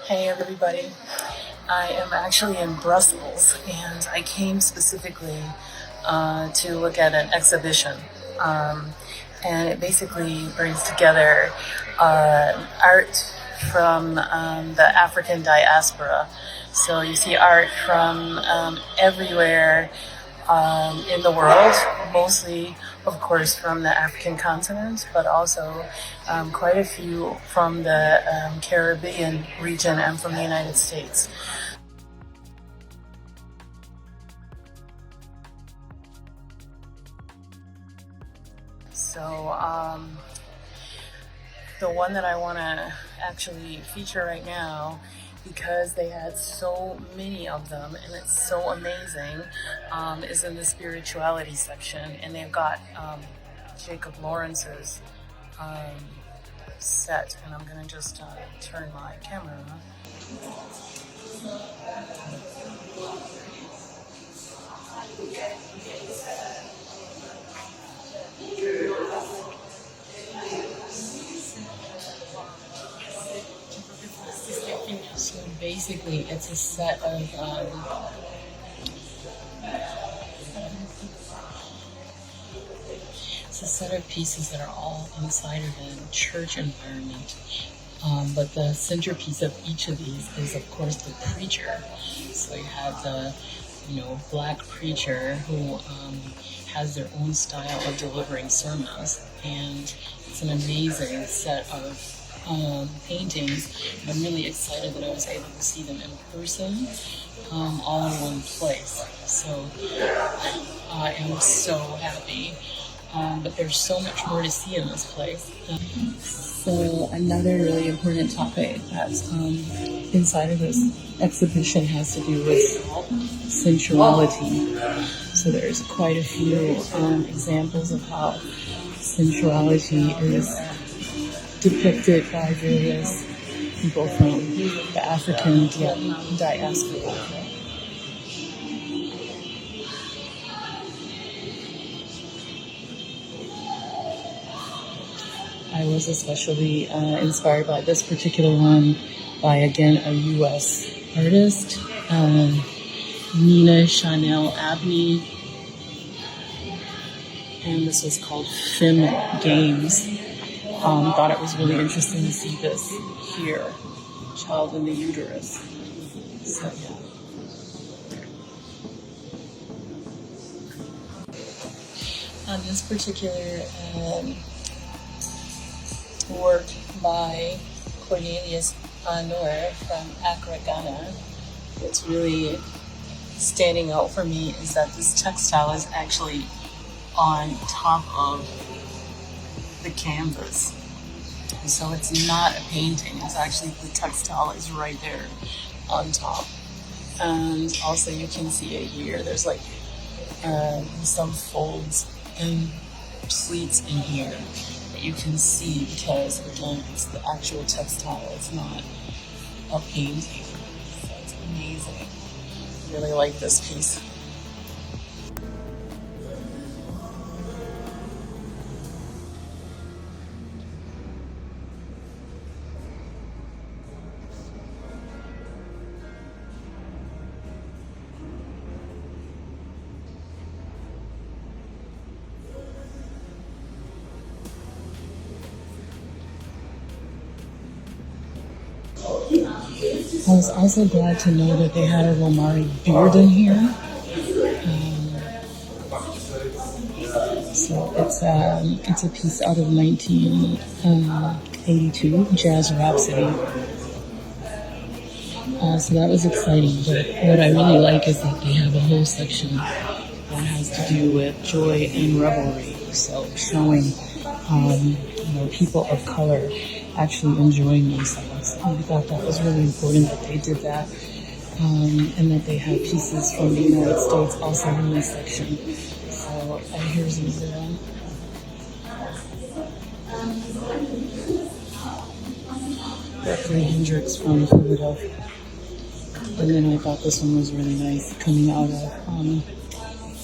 Hey everybody, I am actually in Brussels and I came specifically to look at an exhibition. And it basically brings together art from the African diaspora. So you see art from everywhere in the world, mostly, of course, from the African continent, but also quite a few from the Caribbean region and from the United States. So the one that I want to actually feature right now, because they had so many of them and it's so amazing, is in the spirituality section, and they've got Jacob Lawrence's set, and I'm gonna just turn my camera on. So basically, it's a set of pieces that are all inside of a church environment. But the centerpiece of each of these is, of course, the preacher. So you have the, black preacher who has their own style of delivering sermons, and it's an amazing set of paintings. I'm really excited that I was able to see them in person, all in one place. So I am so happy. But there's so much more to see in this place. So another really important topic that's inside of this exhibition has to do with sensuality. So there's quite a few examples of how sensuality is depicted by various people from the African diaspora. I was especially inspired by this particular one by, again, a U.S. artist, Nina Chanel Abney, and this was called Femme Games. Thought it was really interesting to see this here, child in the uterus. So yeah. On this particular work by Cornelius Anor from Accra, Ghana, what's really standing out for me is that this textile is actually on top of the canvas. So it's not a painting, it's actually the textile is right there on top. And also you can see it here, there's like some folds and pleats in here that you can see, because again, it's the actual textile, it's not a painting. So it's amazing. I really like this piece. I was also glad to know that they had a Romari beard in here. So it's a piece out of 1982, Jazz Rhapsody. So that was exciting. But what I really like is that they have a whole section that has to do with joy and revelry. So showing, people of color actually enjoying themselves. I thought that was really important that they did that, and that they have pieces from the United States also in this section. So here's Israel. Berkeley Hendricks from Philadelphia. And then I thought this one was really nice, coming out of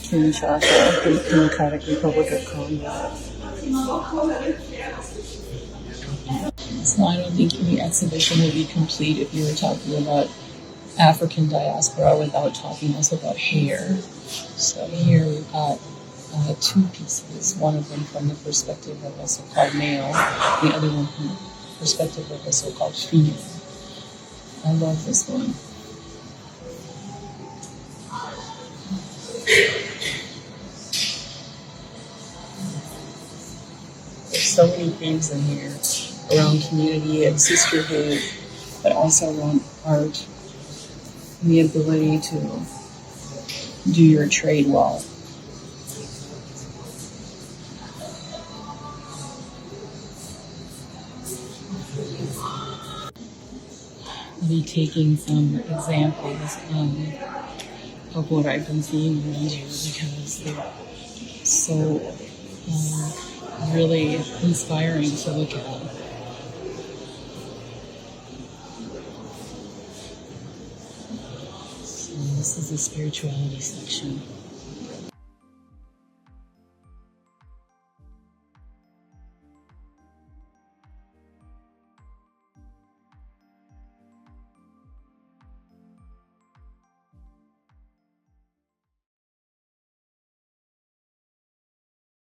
Kinshasa, the Democratic Republic of Congo. So Well, I don't think any exhibition would be complete if you were talking about African diaspora without talking also about hair. So here we've got two pieces, one of them from the perspective of a so-called male, the other one from the perspective of a so-called female. I love this one. There's so many themes in here around community and sisterhood, but also around art and the ability to do your trade well. I'll be taking some examples of what I've been seeing around here because they're so really inspiring to look at. So this is the spirituality section.